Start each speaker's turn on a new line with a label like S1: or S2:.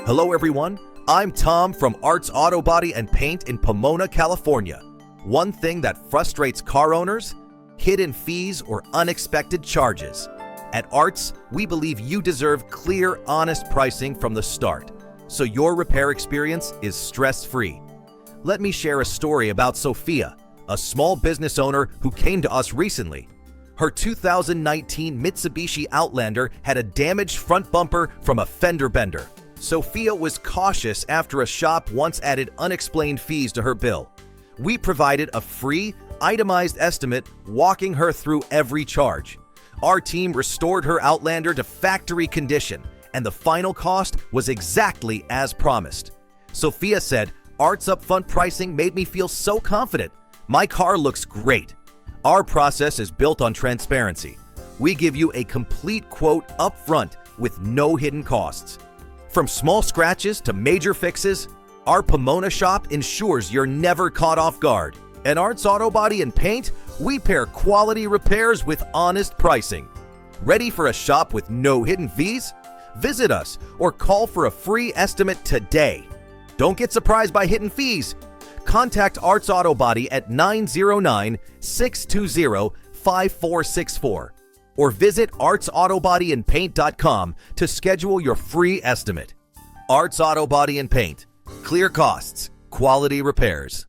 S1: Hello everyone, I'm Tom from Autobody and Paint in Pomona, California. One thing that frustrates car owners? Hidden fees or unexpected charges. At Arts, we believe you deserve clear, honest pricing from the start, so your repair experience is stress-free. Let me share a story about Sophia, a small business owner who came to us recently. Her 2019 Mitsubishi Outlander had a damaged front bumper from a fender bender. Sophia was cautious after a shop once added unexplained fees to her bill. We provided a free, itemized estimate, walking her through every charge. Our team restored her Outlander to factory condition, and the final cost was exactly as promised. Sophia said, "Art's upfront pricing made me feel so confident. My car looks great." Our process is built on transparency. We give you a complete quote up front with no hidden costs. From small scratches to major fixes, our Pomona shop ensures you're never caught off guard. At Arts Autobody and Paint, we pair quality repairs with honest pricing. Ready for a shop with no hidden fees? Visit us or call for a free estimate today. Don't get surprised by hidden fees. Contact Arts Autobody at 909-620-5464 or visit artsautobodyandpaint.com to schedule your free estimate. Arts Autobody and Paint. Clear costs, quality repairs.